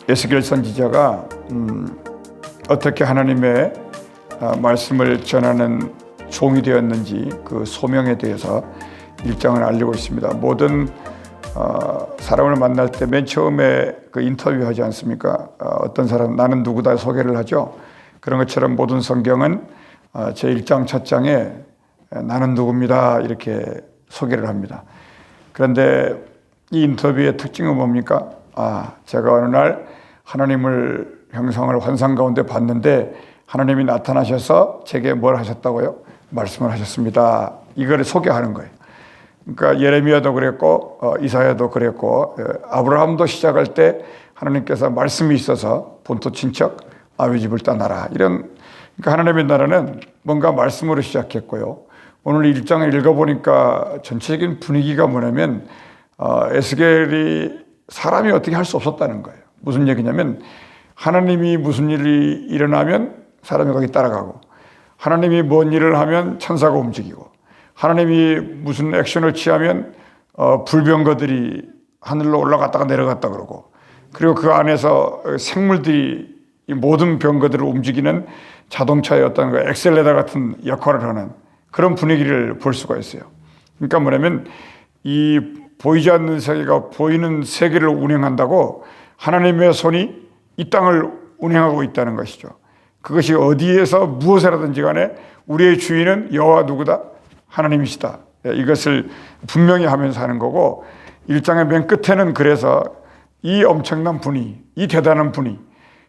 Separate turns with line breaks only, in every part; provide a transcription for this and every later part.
에스겔 선지자가 어떻게 하나님의 말씀을 전하는 종이 되었는지 그 소명에 대해서 1장을 알리고 있습니다. 모든 사람을 만날 때 맨 처음에 그 인터뷰하지 않습니까? 어떤 사람 나는 누구다 소개를 하죠. 그런 것처럼 모든 성경은 제 1장 첫 장에 나는 누구입니다 이렇게 소개를 합니다. 그런데 이 인터뷰의 특징은 뭡니까? 제가 어느 날 하나님을 형상을 환상 가운데 봤는데 하나님이 나타나셔서 제게 뭘 하셨다고요? 말씀을 하셨습니다. 이걸 소개하는 거예요. 그러니까 예레미야도 그랬고 이사야도 그랬고 아브라함도 시작할 때 하나님께서 말씀이 있어서 본토 친척 아비 집을 떠나라 이런. 그러니까 하나님의 나라는 뭔가 말씀으로 시작했고요. 오늘 1장을 읽어보니까 전체적인 분위기가 뭐냐면 에스겔이 사람이 어떻게 할 수 없었다는 거예요. 무슨 얘기냐면 하나님이 무슨 일이 일어나면 사람이 거기 따라가고, 하나님이 뭔 일을 하면 천사가 움직이고, 하나님이 무슨 액션을 취하면 불병거들이 하늘로 올라갔다가 내려갔다 그러고, 그리고 그 안에서 생물들이 이 모든 병거들을 움직이는 자동차의 어떤 그 엑셀레터 같은 역할을 하는 그런 분위기를 볼 수가 있어요. 그러니까 뭐냐면 이 보이지 않는 세계가 보이는 세계를 운행한다고 하나님의 손이 이 땅을 운행하고 있다는 것이죠. 그것이 어디에서 무엇을 하든지 간에 우리의 주인은 여호와 누구다? 하나님이시다. 이것을 분명히 하면서 하는 거고, 1장의 맨 끝에는 그래서 이 엄청난 분이, 이 대단한 분이,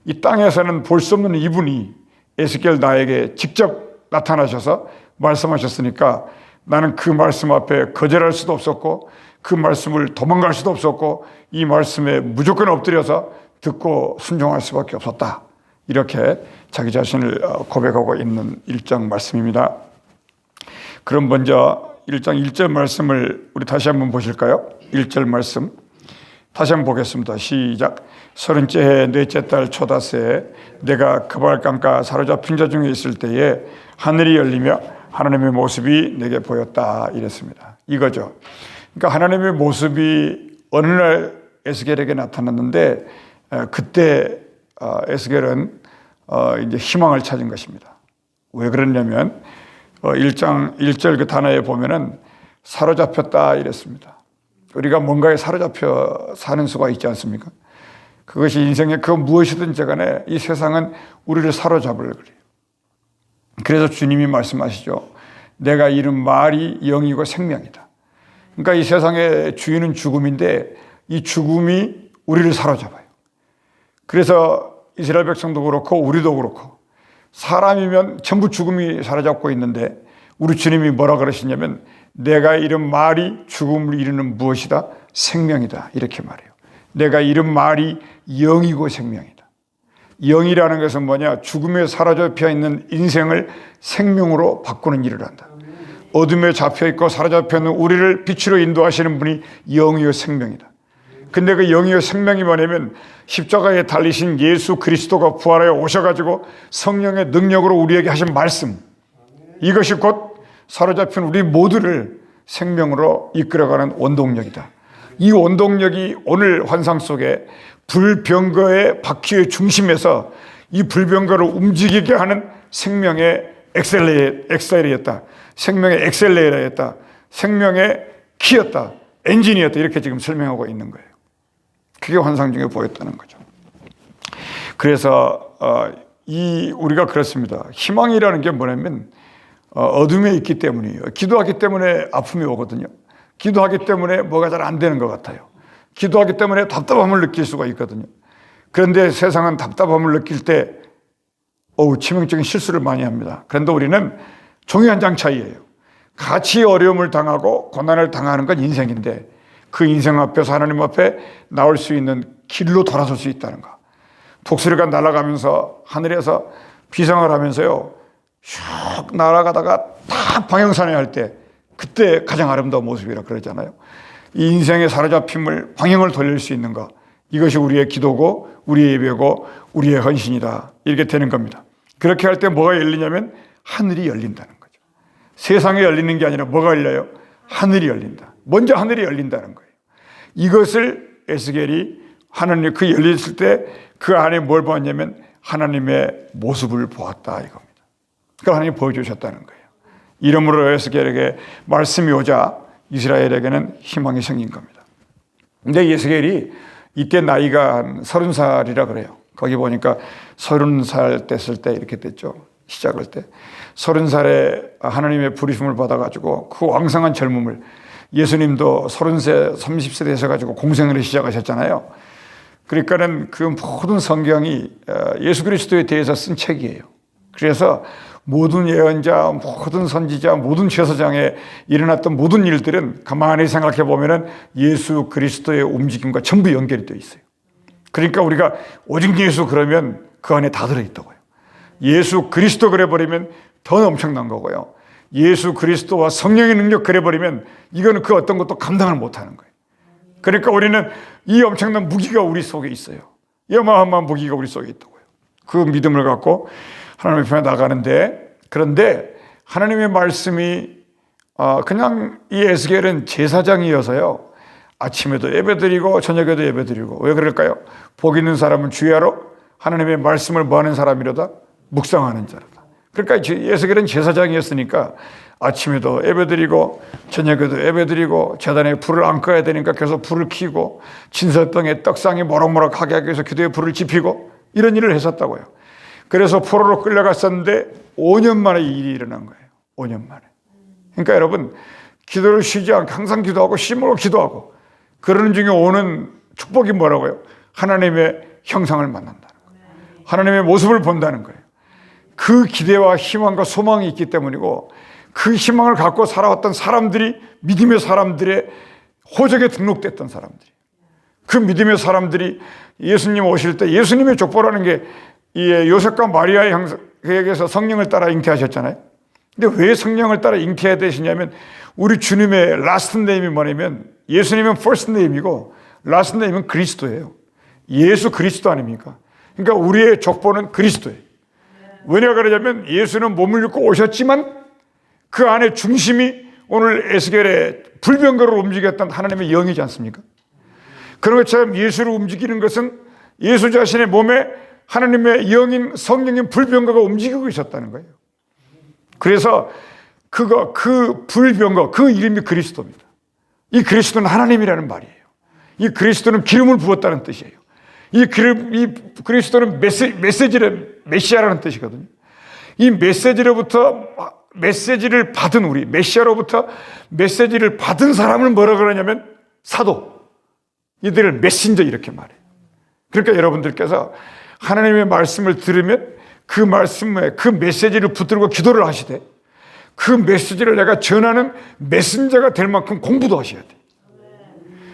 이 땅에서는 볼 수 없는 이분이 에스겔 나에게 직접 나타나셔서 말씀하셨으니까 나는 그 말씀 앞에 거절할 수도 없었고 그 말씀을 도망갈 수도 없었고 이 말씀에 무조건 엎드려서 듣고 순종할 수밖에 없었다. 이렇게 자기 자신을 고백하고 있는 1장 말씀입니다. 그럼 먼저 1장 1절 말씀을 우리 다시 한번 보실까요? 1절 말씀 다시 한번 보겠습니다. 시작. 30째 해 넷째 달 초다새에 내가 그발강가 사로잡힌 자 중에 있을 때에 하늘이 열리며 하나님의 모습이 내게 보였다 이랬습니다. 이거죠. 그러니까 하나님의 모습이 어느 날 에스겔에게 나타났는데 그때 에스겔은 이제 희망을 찾은 것입니다. 왜 그랬냐면 1장 1절 그 단어에 보면은 사로잡혔다 이랬습니다. 우리가 뭔가에 사로잡혀 사는 수가 있지 않습니까? 그것이 인생의 그 무엇이든지 간에 이 세상은 우리를 사로잡으려 그래요. 그래서 주님이 말씀하시죠. 내가 이룬 말이 영이고 생명이다. 그러니까 이 세상의 주인은 죽음인데 이 죽음이 우리를 사로잡아요. 그래서 이스라엘 백성도 그렇고 우리도 그렇고 사람이면 전부 죽음이 사로잡고 있는데 우리 주님이 뭐라 그러시냐면 내가 이룬 말이 죽음을 이루는 무엇이다? 생명이다. 이렇게 말해요. 내가 이룬 말이 영이고 생명이다. 영이라는 것은 뭐냐? 죽음에 사로잡혀 있는 인생을 생명으로 바꾸는 일을 한다. 어둠에 잡혀있고 사로잡혀 있는 우리를 빛으로 인도하시는 분이 영이요 생명이다. 근데 그 영이요 생명이 뭐냐면 십자가에 달리신 예수 그리스도가 부활하여 오셔가지고 성령의 능력으로 우리에게 하신 말씀, 이것이 곧 사로잡힌 우리 모두를 생명으로 이끌어가는 원동력이다. 이 원동력이 오늘 환상 속에 불병거의 바퀴의 중심에서 이 불병거를 움직이게 하는 생명의 엑셀레이터였다. 생명의 엑셀레이터였다. 생명의 키였다. 엔진이었다. 이렇게 지금 설명하고 있는 거예요. 그게 환상 중에 보였다는 거죠. 그래서 우리가 그렇습니다. 희망이라는 게 뭐냐면 어둠에 있기 때문이에요. 기도하기 때문에 아픔이 오거든요. 기도하기 때문에 뭐가 잘 안 되는 것 같아요. 기도하기 때문에 답답함을 느낄 수가 있거든요. 그런데 세상은 답답함을 느낄 때 치명적인 실수를 많이 합니다. 그런데 우리는 종이 한 장 차이예요. 같이 어려움을 당하고 고난을 당하는 건 인생인데 그 인생 앞에서 하나님 앞에 나올 수 있는 길로 돌아설 수 있다는 거. 독수리가 날아가면서 하늘에서 비상을 하면서요 슉 날아가다가 딱 방향선회 할 때 그때 가장 아름다운 모습이라 그러잖아요. 이 인생의 사로잡힘을 방향을 돌릴 수 있는 것, 이것이 우리의 기도고 우리의 예배고 우리의 헌신이다. 이렇게 되는 겁니다. 그렇게 할 때 뭐가 열리냐면 하늘이 열린다는 거죠. 세상에 열리는 게 아니라 뭐가 열려요? 하늘이 열린다. 먼저 하늘이 열린다는 거예요. 이것을 에스겔이 하나님 그 열렸을 때 그 안에 뭘 보았냐면 하나님의 모습을 보았다 이겁니다. 그걸 하나님 보여주셨다는 거예요. 이러므로 에스겔에게 말씀이 오자 이스라엘에게는 희망이 생긴 겁니다. 근데 에스겔이 이때 나이가 한 30살이라 그래요. 거기 보니까 30살 됐을 때 이렇게 됐죠. 시작할 때 30살에 하나님의 부르심을 받아가지고 그 왕성한 젊음을, 예수님도 30세 30세 되셔가지고 공생을 시작하셨잖아요. 그러니까는 그 모든 성경이 예수 그리스도에 대해서 쓴 책이에요. 그래서 모든 예언자, 모든 선지자, 모든 제사장에 일어났던 모든 일들은 가만히 생각해 보면은 예수 그리스도의 움직임과 전부 연결이 되어 있어요. 그러니까 우리가 오직 예수 그러면 그 안에 다 들어있다고요. 예수 그리스도 그래버리면 더 엄청난 거고요. 예수 그리스도와 성령의 능력 그래버리면 이거는 그 어떤 것도 감당을 못하는 거예요. 그러니까 우리는 이 엄청난 무기가 우리 속에 있어요. 이 어마어마한 무기가 우리 속에 있다고요. 그 믿음을 갖고 하나님 앞에 나가는데, 그런데 하나님의 말씀이 그냥 이 에스겔은 제사장이어서요, 아침에도 예배드리고 저녁에도 예배드리고. 왜 그럴까요? 복 있는 사람은 주야로 하나님의 말씀을 뭐하는 사람이로다? 묵상하는 자로다. 그러니까 에스겔은 제사장이었으니까 아침에도 예배드리고 저녁에도 예배드리고 제단에 불을 안 꺼야 되니까 계속 불을 켜고 진설병에 떡상이 모락모락하게 하기 위해서 기도에 불을 지피고 이런 일을 했었다고요. 그래서 포로로 끌려갔었는데 5년 만에 이 일이 일어난 거예요. 5년 만에. 그러니까 여러분, 기도를 쉬지 않고 항상 기도하고 심으로 기도하고 그러는 중에 오는 축복이 뭐라고요? 하나님의 형상을 만난다는 거예요. 하나님의 모습을 본다는 거예요. 그 기대와 희망과 소망이 있기 때문이고, 그 희망을 갖고 살아왔던 사람들이 믿음의 사람들의 호적에 등록됐던 사람들이, 그 믿음의 사람들이 예수님 오실 때 예수님의 족보라는 게 요셉과 마리아의 형에게서 성령을 따라 잉태하셨잖아요. 근데 왜 성령을 따라 잉태해야 되시냐면, 우리 주님의 라스트 네임이 뭐냐면, 예수님은 퍼스트 네임이고 라스트 네임은 그리스도예요. 예수 그리스도 아닙니까? 그러니까 우리의 족보는 그리스도예요. 왜냐 그러냐면 예수는 몸을 입고 오셨지만 그 안에 중심이 오늘 에스겔의 불병거를 움직였던 하나님의 영이지 않습니까? 그런 것처럼 예수를 움직이는 것은 예수 자신의 몸에 하나님의 영인 성령인 불병거가 움직이고 있었다는 거예요. 그래서 그 불병거, 그 이름이 그리스도입니다. 이 그리스도는 하나님이라는 말이에요. 이 그리스도는 기름을 부었다는 뜻이에요. 이 그리스도는 메시아라는 뜻이거든요. 이 메시지를 받은 우리, 메시아로부터 메시지를 받은 사람을 뭐라 그러냐면 사도. 이들을 메신저 이렇게 말해요. 그러니까 여러분들께서 하나님의 말씀을 들으면 그 말씀에 그 메시지를 붙들고 기도를 하시되, 그 메시지를 내가 전하는 메신저가 될 만큼 공부도 하셔야 돼요.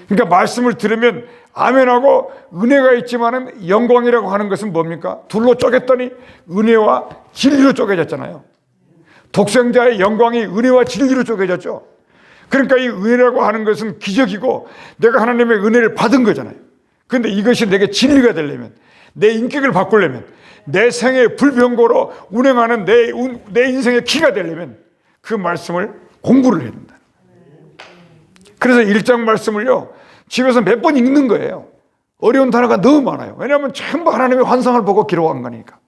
그러니까 말씀을 들으면 아멘하고 은혜가 있지만은 영광이라고 하는 것은 뭡니까? 둘로 쪼갰더니 은혜와 진리로 쪼개졌잖아요. 독생자의 영광이 은혜와 진리로 쪼개졌죠. 그러니까 이 은혜라고 하는 것은 기적이고 내가 하나님의 은혜를 받은 거잖아요. 그런데 이것이 내게 진리가 되려면, 내 인격을 바꾸려면, 내 생의 불병거로 운행하는 내 인생의 키가 되려면 그 말씀을 공부를 해야 된다. 그래서 1장 말씀을요, 집에서 몇 번 읽는 거예요. 어려운 단어가 너무 많아요. 왜냐하면 전부 하나님의 환상을 보고 기록한 거니까.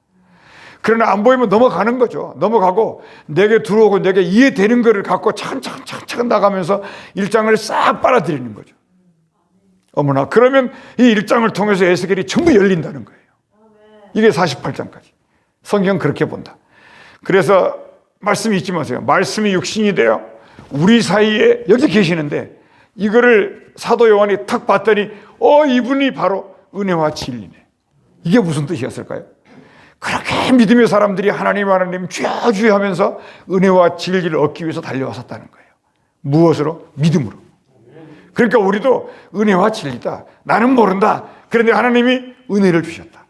그러나 안 보이면 넘어가는 거죠. 넘어가고 내게 들어오고 내게 이해되는 거를 갖고 차근차근 나가면서 1장을 싹 빨아들이는 거죠. 어머나, 그러면 이 1장을 통해서 에스겔이 전부 열린다는 거예요. 이게 48장까지. 성경 그렇게 본다. 그래서 말씀이 잊지 마세요. 말씀이 육신이 되어 우리 사이에 여기 계시는데, 이거를 사도 요한이 탁 봤더니 이분이 바로 은혜와 진리네. 이게 무슨 뜻이었을까요? 그렇게 믿음의 사람들이 하나님 주여 하면서 은혜와 진리를 얻기 위해서 달려왔었다는 거예요. 무엇으로? 믿음으로. 그러니까 우리도 은혜와 진리다. 나는 모른다. 그런데 하나님이 은혜를 주셨다.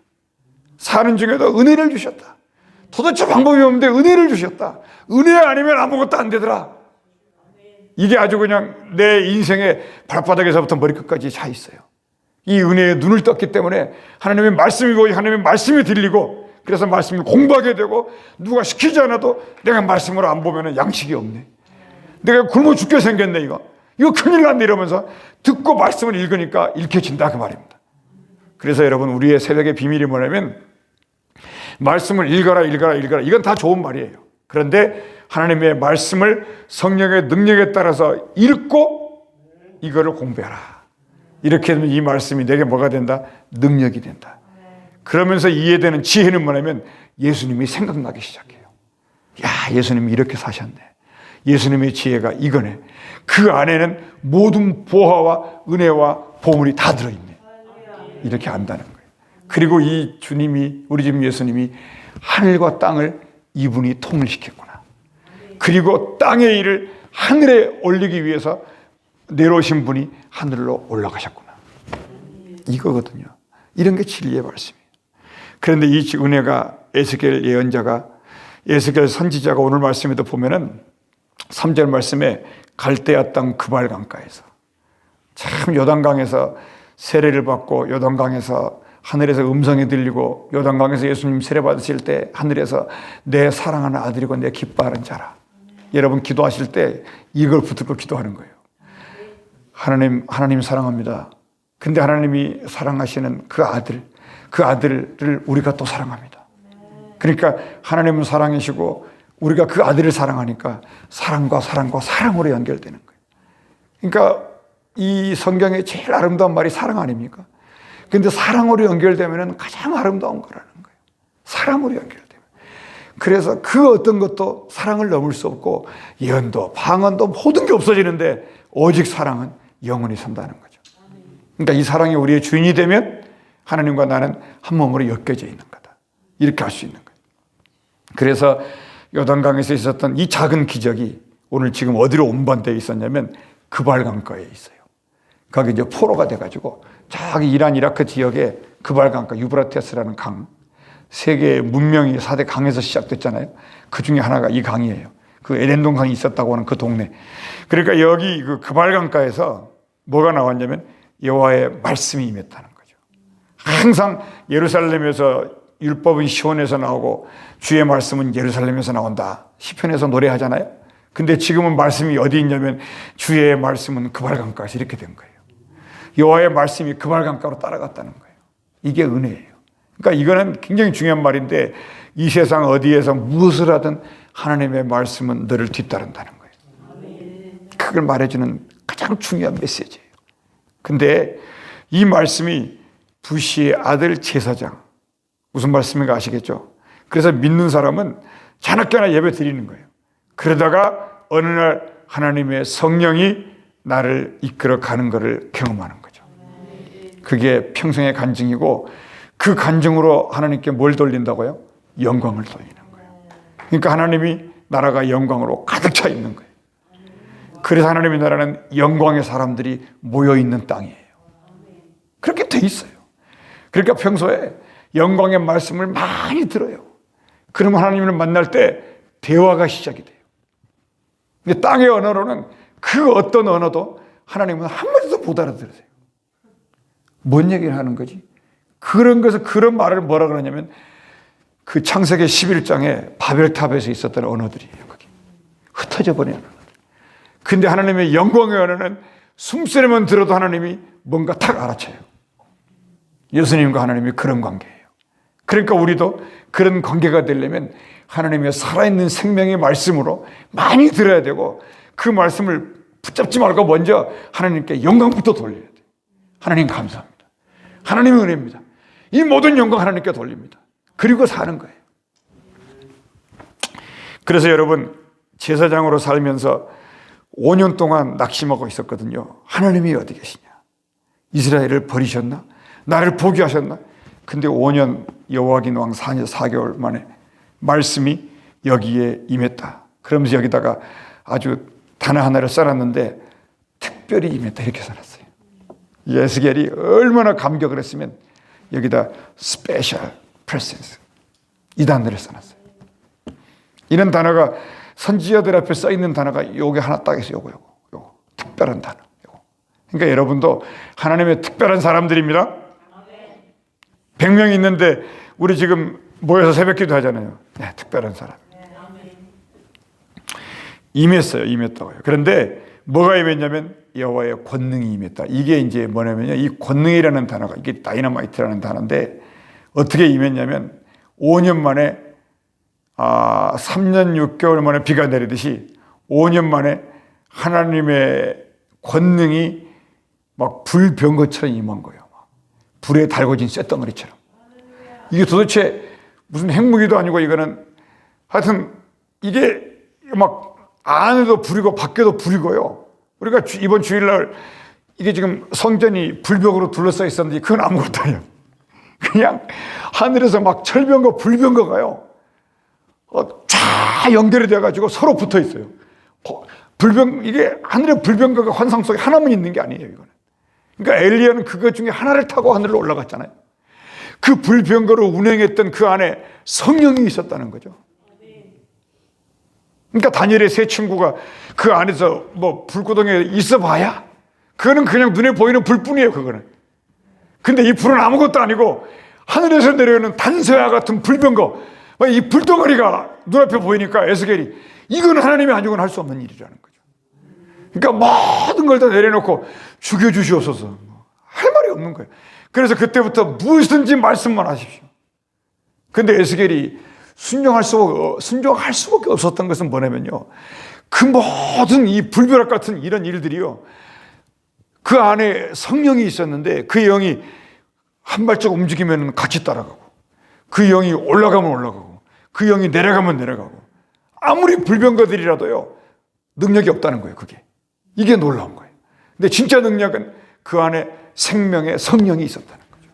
사는 중에도 은혜를 주셨다. 도대체 방법이 없는데 은혜를 주셨다. 은혜 아니면 아무것도 안 되더라. 이게 아주 그냥 내 인생의 발바닥에서부터 머리끝까지 차 있어요. 이 은혜에 눈을 떴기 때문에 하나님의 말씀이 보이고 하나님의 말씀이 들리고, 그래서 말씀을 공부하게 되고, 누가 시키지 않아도 내가 말씀으로 안 보면 양식이 없네. 내가 굶어 죽게 생겼네. 이거 큰일 났네 이러면서 듣고 말씀을 읽으니까 읽혀진다 그 말입니다. 그래서 여러분, 우리의 새벽의 비밀이 뭐냐면 말씀을 읽어라 이건 다 좋은 말이에요. 그런데 하나님의 말씀을 성령의 능력에 따라서 읽고 이거를 공부해라. 이렇게 되면 이 말씀이 내게 뭐가 된다? 능력이 된다. 그러면서 이해되는 지혜는 뭐냐면 예수님이 생각나기 시작해요. 야, 예수님이 이렇게 사셨네. 예수님의 지혜가 이거네. 그 안에는 모든 보화와 은혜와 보물이 다 들어있네. 이렇게 안다는 거예요. 그리고 이 주님이, 우리 집 예수님이 하늘과 땅을 이분이 통일시켰구나. 그리고 땅의 일을 하늘에 올리기 위해서 내려오신 분이 하늘로 올라가셨구나. 이거거든요. 이런 게 진리의 말씀이에요. 그런데 이 은혜가 에스겔 예언자가, 에스겔 선지자가 오늘 말씀에도 보면은 3절 말씀에 갈대아 땅 그발 강가에서, 참 요단강에서 세례를 받고 요단강에서 하늘에서 음성이 들리고 요단강에서 예수님 세례 받으실 때 하늘에서 내 사랑하는 아들이고 내 기뻐하는 자라. 여러분 기도하실 때 이걸 붙들고 기도하는 거예요. 하나님 사랑합니다. 근데 하나님이 사랑하시는 그 아들을 우리가 또 사랑합니다. 그러니까 하나님은 사랑이시고 우리가 그 아들을 사랑하니까 사랑과 사랑으로 연결되는 거예요. 그러니까 이 성경의 제일 아름다운 말이 사랑 아닙니까? 근데 사랑으로 연결되면 가장 아름다운 거라는 거예요. 사랑으로 연결되면. 그래서 그 어떤 것도 사랑을 넘을 수 없고 예언도 방언도 모든 게 없어지는데 오직 사랑은 영원히 산다는 거죠. 그러니까 이 사랑이 우리의 주인이 되면 하나님과 나는 한 몸으로 엮여져 있는 거다. 이렇게 할 수 있는 거예요. 그래서 요단강에서 있었던 이 작은 기적이 오늘 지금 어디로 운반되어 있었냐면 그발강가에 있어요. 거기 이제 포로가 돼가지고 저기 이란 이라크 지역에 그발강가, 유브라테스라는 강, 세계의 문명이 4대 강에서 시작됐잖아요. 그 중에 하나가 이 강이에요. 그 에덴동 강이 있었다고 하는 그 동네. 그러니까 여기 그 그발강가에서 뭐가 나왔냐면 여호와의 말씀이 임했다는 거죠. 항상 예루살렘에서 율법은 시온에서 나오고 주의 말씀은 예루살렘에서 나온다. 시편에서 노래하잖아요. 근데 지금은 말씀이 어디 있냐면 주의 말씀은 그발강가에서 이렇게 된 거예요. 여호와의 말씀이 그발강가로 따라갔다는 거예요. 이게 은혜예요. 그러니까 이거는 굉장히 중요한 말인데 이 세상 어디에서 무엇을 하든 하나님의 말씀은 너를 뒤따른다는 거예요. 그걸 말해주는 가장 중요한 메시지예요. 근데 이 말씀이 부시의 아들 제사장, 무슨 말씀인가 아시겠죠? 그래서 믿는 사람은 자나깨나 예배 드리는 거예요. 그러다가 어느 날 하나님의 성령이 나를 이끌어 가는 것을 경험하는 거죠. 그게 평생의 간증이고 그 간증으로 하나님께 뭘 돌린다고요? 영광을 돌리는 거예요. 그러니까 하나님이 나라가 영광으로 가득 차 있는 거예요. 그래서 하나님의 나라는 영광의 사람들이 모여 있는 땅이에요. 그렇게 돼 있어요. 그러니까 평소에 영광의 말씀을 많이 들어요. 그러면 하나님을 만날 때 대화가 시작이 돼요. 근데 땅의 언어로는 그 어떤 언어도 하나님은 한마디도 못 알아들으세요. 뭔 얘기를 하는 거지? 그런 것을, 그런 말을 뭐라 그러냐면 그 창세기 11장에 바벨탑에서 있었던 언어들이에요. 그게 흩어져 버린 언어들. 근데 하나님의 영광의 언어는 숨소리만 들어도 하나님이 뭔가 탁 알아채요. 예수님과 하나님이 그런 관계예요. 그러니까 우리도 그런 관계가 되려면 하나님의 살아있는 생명의 말씀으로 많이 들어야 되고 그 말씀을 붙잡지 말고 먼저 하나님께 영광부터 돌려야 돼요. 하나님 감사합니다. 하나님의 은혜입니다. 이 모든 영광 하나님께 돌립니다. 그리고 사는 거예요. 그래서 여러분 제사장으로 살면서 5년 동안 낙심하고 있었거든요. 하나님이 어디 계시냐? 이스라엘을 버리셨나? 나를 포기하셨나? 근데 5년 여호와긴 왕 4개월 만에 말씀이 여기에 임했다. 그러면서 여기다가 아주 단어 하나를 써놨는데 특별히 임했다 이렇게 써놨어요. 에스겔이 얼마나 감격을 했으면 여기다 special presence 이 단어를 써놨어요. 이런 단어가 선지자들 앞에 써있는 단어가 요게 하나 딱 있어요. 요거 특별한 단어. 요거. 그러니까 여러분도 하나님의 특별한 사람들입니다. 100명 있는데 우리 지금 모여서 새벽기도 하잖아요. 네, 특별한 사람. 임했어요. 임했다고요. 그런데 뭐가 임했냐면 여호와의 권능이 임했다. 이게 이제 뭐냐면요, 이 권능이라는 단어가, 이게 다이너마이트라는 단어인데 어떻게 임했냐면 5년 만에 3년 6개월 만에 비가 내리듯이 5년 만에 하나님의 권능이 막 불병거처럼 임한 거예요. 불에 달궈진 쇳덩어리처럼. 이게 도대체 무슨 핵무기도 아니고 이거는 하여튼 이게 막 안에도 불이고 밖에도 불이고요. 우리가 이번 주일날 이게 지금 성전이 불벽으로 둘러싸여 있었는데 그건 아무것도 아니에요. 그냥 하늘에서 막 철병거 불병거가요 쫙 연결이 돼가지고 서로 붙어 있어요. 이게 하늘의 불병거가 환상 속에 하나만 있는 게 아니에요, 이거는. 그러니까 엘리야는 그것 중에 하나를 타고 하늘로 올라갔잖아요. 그 불병거를 운행했던 그 안에 성령이 있었다는 거죠. 그러니까 다니엘의 세 친구가 그 안에서 뭐 불구덩이에 있어 봐야 그거는 그냥 눈에 보이는 불뿐이에요, 그거는. 근데 이 불은 아무것도 아니고 하늘에서 내려오는 단서와 같은 불병거, 이 불덩어리가 눈앞에 보이니까 에스겔이 이건 하나님이 아니고는 할 수 없는 일이라는 거죠. 그러니까 모든 걸 다 내려놓고 죽여주시옵소서, 할 말이 없는 거예요. 그래서 그때부터 무엇이든지 말씀만 하십시오. 근데 에스겔이 순종할 수밖에 없었던 것은 뭐냐면요, 그 모든 이 불벼락 같은 이런 일들이요, 그 안에 성령이 있었는데 그 영이 한 발짝 움직이면 같이 따라가고, 그 영이 올라가면 올라가고, 그 영이 내려가면 내려가고, 아무리 불병거들이라도요 능력이 없다는 거예요. 이게 놀라운 거예요. 근데 진짜 능력은 그 안에 생명의 성령이 있었다는 거죠.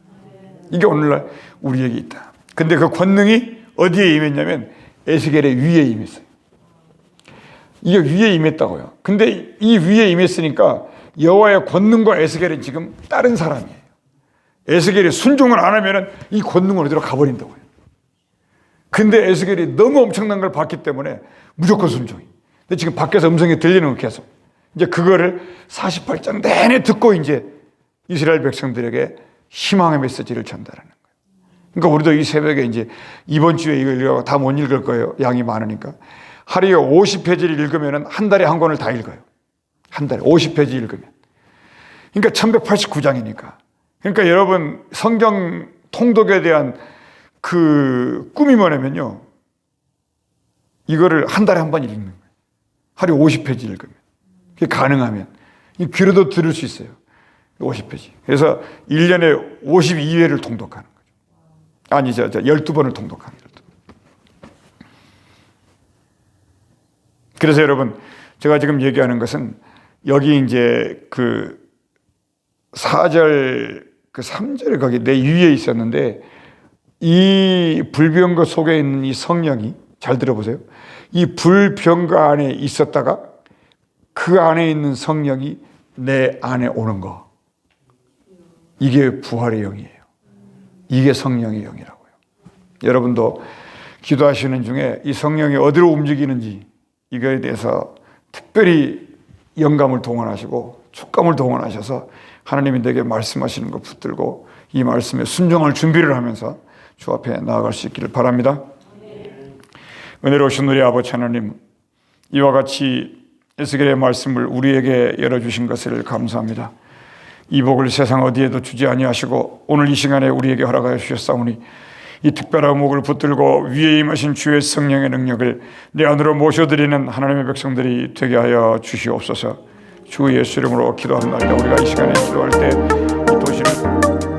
이게 오늘날 우리에게 있다. 근데 그 권능이 어디에 임했냐면 에스겔의 위에 임했어요. 이게 위에 임했다고요. 근데 이 위에 임했으니까 여호와의 권능과 에스겔은 지금 다른 사람이에요. 에스겔이 순종을 안 하면은 이 권능은 어디로 가버린다고요. 근데 에스겔이 너무 엄청난 걸 봤기 때문에 무조건 순종이. 근데 지금 밖에서 음성이 들리는 거 계속. 이제 그거를 48장 내내 듣고 이제 이스라엘 백성들에게 희망의 메시지를 전달하는 거예요. 그러니까 우리도 이 새벽에 이제 이번 주에 이걸 읽어서 다 못 읽을 거예요. 양이 많으니까. 하루에 50페이지를 읽으면 한 달에 한 권을 다 읽어요. 한 달에 50페이지 읽으면. 그러니까 1189장이니까. 그러니까 여러분 성경 통독에 대한 그 꿈이 뭐냐면요, 이거를 한 달에 한 번 읽는 거예요. 하루에 50페이지 읽으면. 그게 가능하면. 귀로도 들을 수 있어요. 50페이지. 그래서 1년에 52회를 통독하는 거죠. 아니, 12번을 통독하는 거죠. 그래서 여러분, 제가 지금 얘기하는 것은 여기 이제 그 4절, 그 3절에 거기 내 위에 있었는데 이 불병거 속에 있는 이 성령이, 잘 들어보세요. 이 불병거 안에 있었다가 그 안에 있는 성령이 내 안에 오는 거. 이게 부활의 영이에요. 이게 성령의 영이라고요. 여러분도 기도하시는 중에 이 성령이 어디로 움직이는지 이거에 대해서 특별히 영감을 동원하시고 촉감을 동원하셔서 하나님이 내게 말씀하시는 거 붙들고 이 말씀에 순종할 준비를 하면서 주 앞에 나아갈 수 있기를 바랍니다. 은혜로우신 우리 아버지 하나님, 이와 같이 에스겔의 말씀을 우리에게 열어주신 것을 감사합니다. 이 복을 세상 어디에도 주지 아니하시고 오늘 이 시간에 우리에게 허락하여 주셨사오니 이 특별한 복을 붙들고 위에 임하신 주의 성령의 능력을 내 안으로 모셔드리는 하나님의 백성들이 되게 하여 주시옵소서. 주 예수 이름으로 기도합니다. 우리가 이 시간에 기도할 때 이 도시를